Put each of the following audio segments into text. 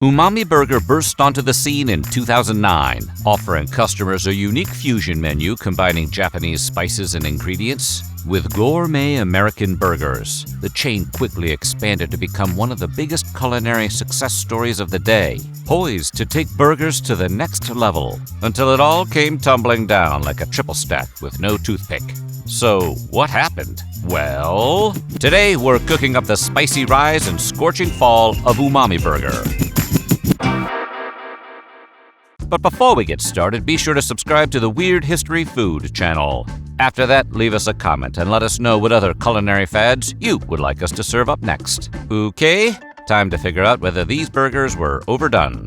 Umami Burger burst onto the scene in 2009, offering customers a unique fusion menu combining Japanese spices and ingredients with gourmet American burgers. The chain quickly expanded to become one of the biggest culinary success stories of the day, poised to take burgers to the next level, until it all came tumbling down like a triple stack with no toothpick. So, what happened? Well, today we're cooking up the spicy rise and scorching fall of Umami Burger. But before we get started, be sure to subscribe to the Weird History Food channel. After that, leave us a comment and let us know what other culinary fads you would like us to serve up next. Okay, time to figure out whether these burgers were overdone.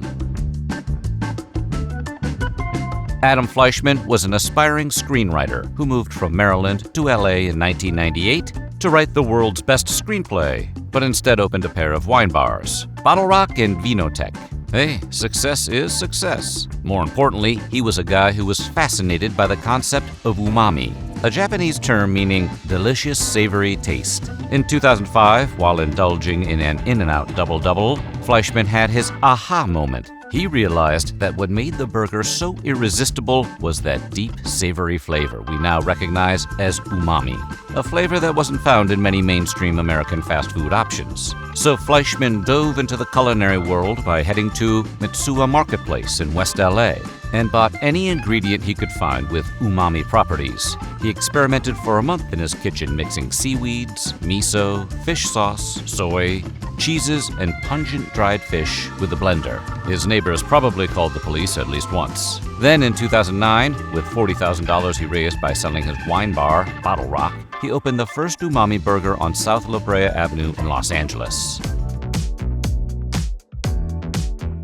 Adam Fleischman was an aspiring screenwriter who moved from Maryland to LA in 1998 to write the world's best screenplay, but instead opened a pair of wine bars, Bottle Rock and Vinotech. Hey, success is success. More importantly, he was a guy who was fascinated by the concept of umami, a Japanese term meaning delicious, savory taste. In 2005, while indulging in an In-N-Out double-double, Fleischman had his aha moment. He realized that what made the burger so irresistible was that deep, savory flavor we now recognize as umami, a flavor that wasn't found in many mainstream American fast food options. So Fleischman dove into the culinary world by heading to Mitsuwa Marketplace in West LA and bought any ingredient he could find with umami properties. He experimented for a month in his kitchen mixing seaweeds, miso, fish sauce, soy, cheeses, and pungent dried fish with a blender. His neighbors probably called the police at least once. Then in 2009, with $40,000 he raised by selling his wine bar, Bottle Rock, he opened the first Umami Burger on South La Brea Avenue in Los Angeles.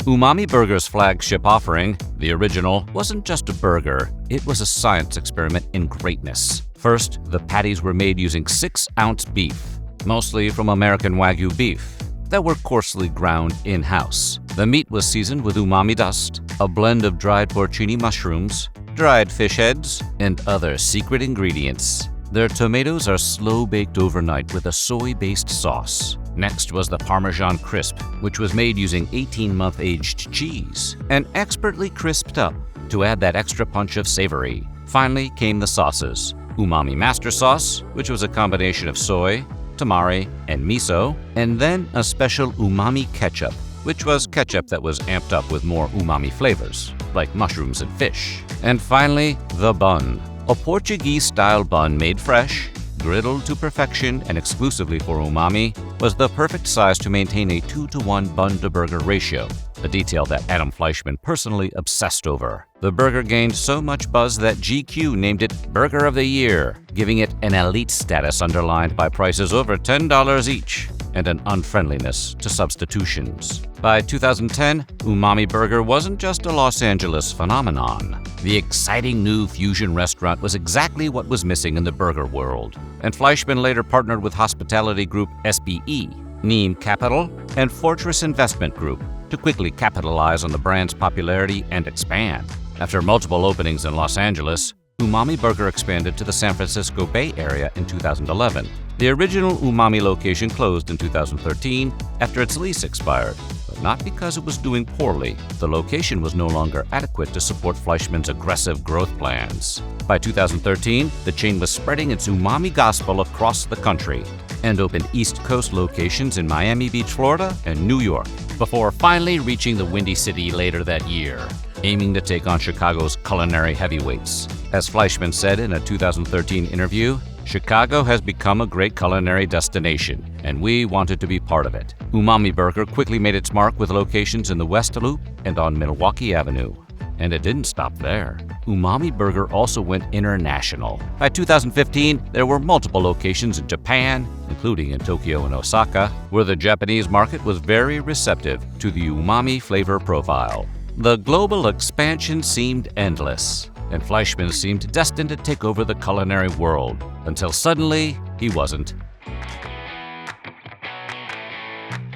Umami Burger's flagship offering, the original, wasn't just a burger, it was a science experiment in greatness. First, the patties were made using 6-ounce beef, mostly from American Wagyu beef, that were coarsely ground in-house. The meat was seasoned with umami dust, a blend of dried porcini mushrooms, dried fish heads, and other secret ingredients. Their tomatoes are slow-baked overnight with a soy-based sauce. Next was the Parmesan crisp, which was made using 18-month aged cheese and expertly crisped up to add that extra punch of savory. Finally came the sauces. Umami Master Sauce, which was a combination of soy, tamari, and miso, and then a special umami ketchup, which was ketchup that was amped up with more umami flavors, like mushrooms and fish. And finally, the bun, a Portuguese-style bun made fresh, griddled to perfection and exclusively for umami, was the perfect size to maintain a 2-to-1 bun-to-burger ratio, a detail that Adam Fleischman personally obsessed over. The burger gained so much buzz that GQ named it Burger of the Year, giving it an elite status underlined by prices over $10 each and an unfriendliness to substitutions. By 2010, Umami Burger wasn't just a Los Angeles phenomenon. The exciting new fusion restaurant was exactly what was missing in the burger world, and Fleischman later partnered with hospitality group SBE, Neem Capital, and Fortress Investment Group to quickly capitalize on the brand's popularity and expand. After multiple openings in Los Angeles, Umami Burger expanded to the San Francisco Bay Area in 2011. The original Umami location closed in 2013 after its lease expired, but not because it was doing poorly. The location was no longer adequate to support Fleischman's aggressive growth plans. By 2013, the chain was spreading its umami gospel across the country and opened East Coast locations in Miami Beach, Florida, and New York, before finally reaching the Windy City later that year, aiming to take on Chicago's culinary heavyweights. As Fleischman said in a 2013 interview, "Chicago has become a great culinary destination, and we wanted to be part of it." Umami Burger quickly made its mark with locations in the West Loop and on Milwaukee Avenue. And it didn't stop there. Umami Burger also went international. By 2015, there were multiple locations in Japan, including in Tokyo and Osaka, where the Japanese market was very receptive to the umami flavor profile. The global expansion seemed endless, and Fleischman seemed destined to take over the culinary world, until suddenly he wasn't.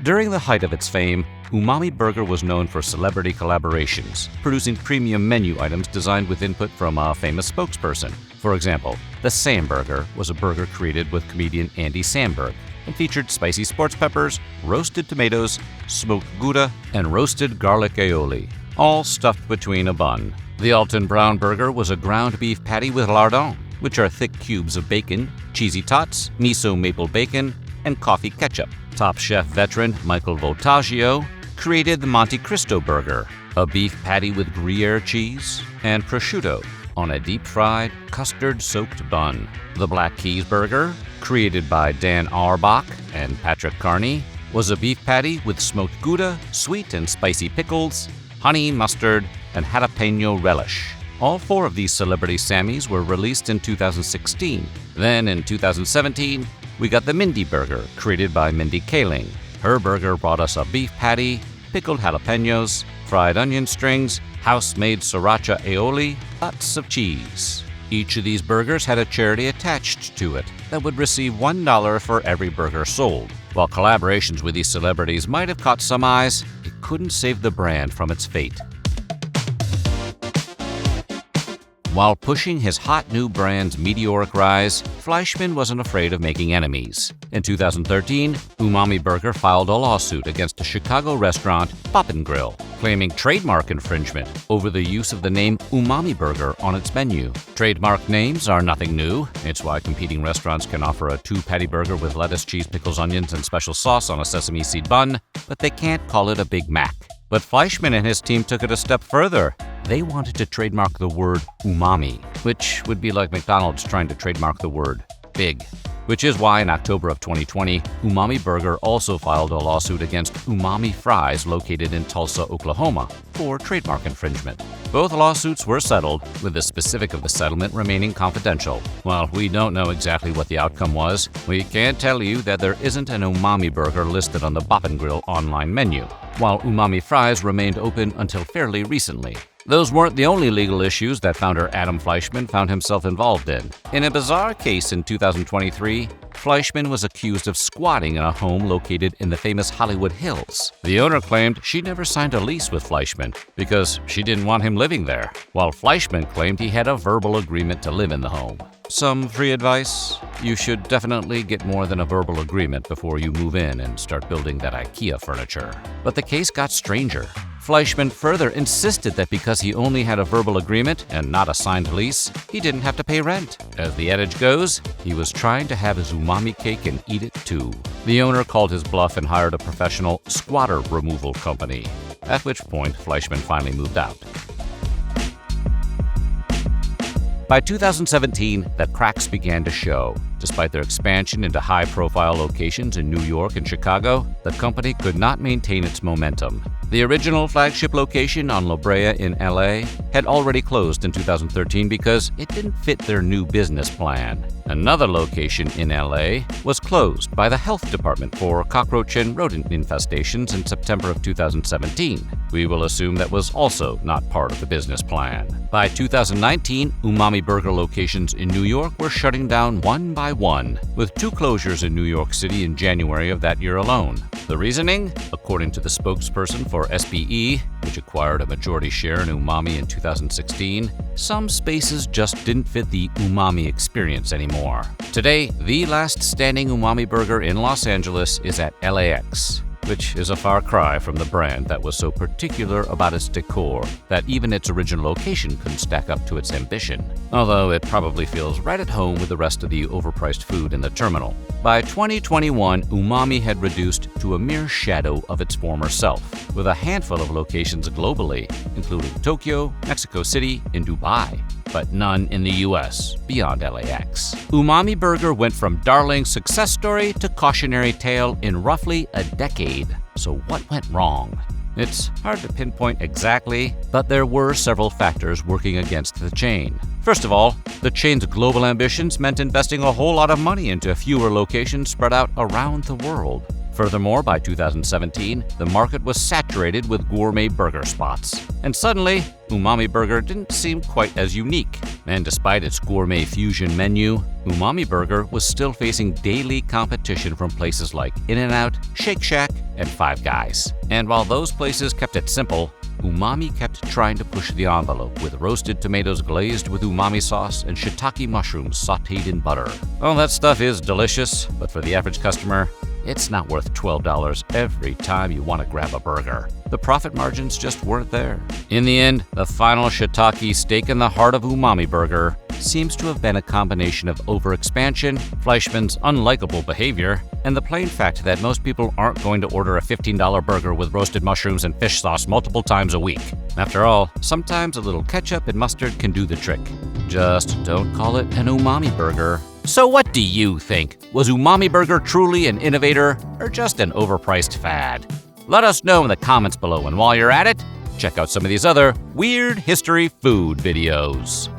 During the height of its fame, Umami Burger was known for celebrity collaborations, producing premium menu items designed with input from a famous spokesperson. For example, the Sam Burger was a burger created with comedian Andy Samberg and featured spicy sports peppers, roasted tomatoes, smoked Gouda, and roasted garlic aioli, all stuffed between a bun. The Alton Brown Burger was a ground beef patty with lardons, which are thick cubes of bacon, cheesy tots, miso maple bacon, and coffee ketchup. Top Chef veteran Michael Voltaggio created the Monte Cristo Burger, a beef patty with Gruyere cheese and prosciutto on a deep-fried, custard-soaked bun. The Black Keys Burger, created by Dan Auerbach and Patrick Carney, was a beef patty with smoked Gouda, sweet and spicy pickles, honey mustard, and jalapeno relish. All 4 of these celebrity Sammys were released in 2016. Then in 2017, we got the Mindy Burger, created by Mindy Kaling. Her burger brought us a beef patty, pickled jalapenos, fried onion strings, house-made sriracha aioli, lots of cheese. Each of these burgers had a charity attached to it that would receive $1 for every burger sold. While collaborations with these celebrities might have caught some eyes, it couldn't save the brand from its fate. While pushing his hot new brand's meteoric rise, Fleischmann wasn't afraid of making enemies. In 2013, Umami Burger filed a lawsuit against the Chicago restaurant Pop & Grill, claiming trademark infringement over the use of the name Umami Burger on its menu. Trademark names are nothing new. It's why competing restaurants can offer a 2-patty burger with lettuce, cheese, pickles, onions, and special sauce on a sesame seed bun, but they can't call it a Big Mac. But Fleischmann and his team took it a step further. They wanted to trademark the word umami, which would be like McDonald's trying to trademark the word big. Which is why in October of 2020, Umami Burger also filed a lawsuit against Umami Fries located in Tulsa, Oklahoma, for trademark infringement. Both lawsuits were settled, with the specific of the settlement remaining confidential. While we don't know exactly what the outcome was, we can tell you that there isn't an Umami Burger listed on the Pop & Grill online menu, while Umami Fries remained open until fairly recently. Those weren't the only legal issues that founder Adam Fleischmann found himself involved in. In a bizarre case in 2023, Fleischmann was accused of squatting in a home located in the famous Hollywood Hills. The owner claimed she never signed a lease with Fleischmann because she didn't want him living there, while Fleischmann claimed he had a verbal agreement to live in the home. Some free advice? You should definitely get more than a verbal agreement before you move in and start building that IKEA furniture. But the case got stranger. Fleischmann further insisted that because he only had a verbal agreement and not a signed lease, he didn't have to pay rent. As the adage goes, he was trying to have his umami cake and eat it too. The owner called his bluff and hired a professional squatter removal company, at which point Fleischmann finally moved out. By 2017, the cracks began to show. Despite their expansion into high-profile locations in New York and Chicago, the company could not maintain its momentum. The original flagship location on La Brea in LA had already closed in 2013 because it didn't fit their new business plan. Another location in LA was closed by the health department for cockroach and rodent infestations in September of 2017. We will assume that was also not part of the business plan. By 2019, Umami Burger locations in New York were shutting down one by one, with 2 closures in New York City in January of that year alone. The reasoning? According to the spokesperson for SBE, which acquired a majority share in Umami in 2016, some spaces just didn't fit the umami experience anymore. Today, the last standing Umami Burger in Los Angeles is at LAX, which is a far cry from the brand that was so particular about its decor that even its original location couldn't stack up to its ambition, although it probably feels right at home with the rest of the overpriced food in the terminal. By 2021, Umami had reduced to a mere shadow of its former self, with a handful of locations globally, including Tokyo, Mexico City, and Dubai, but none in the US beyond LAX. Umami Burger went from darling success story to cautionary tale in roughly a decade. So what went wrong? It's hard to pinpoint exactly, but there were several factors working against the chain. First of all, the chain's global ambitions meant investing a whole lot of money into fewer locations spread out around the world. Furthermore, by 2017, the market was saturated with gourmet burger spots. And suddenly, Umami Burger didn't seem quite as unique. And despite its gourmet fusion menu, Umami Burger was still facing daily competition from places like In-N-Out, Shake Shack, and Five Guys. And while those places kept it simple, Umami kept trying to push the envelope with roasted tomatoes glazed with umami sauce and shiitake mushrooms sautéed in butter. Oh, that stuff is delicious, but for the average customer, it's not worth $12 every time you want to grab a burger. The profit margins just weren't there. In the end, the final shiitake stake in the heart of Umami Burger seems to have been a combination of overexpansion, Fleischmann's unlikable behavior, and the plain fact that most people aren't going to order a $15 burger with roasted mushrooms and fish sauce multiple times a week. After all, sometimes a little ketchup and mustard can do the trick. Just don't call it an Umami Burger. So what do you think? Was Umami Burger truly an innovator or just an overpriced fad? Let us know in the comments below, and while you're at it, check out some of these other weird history food videos.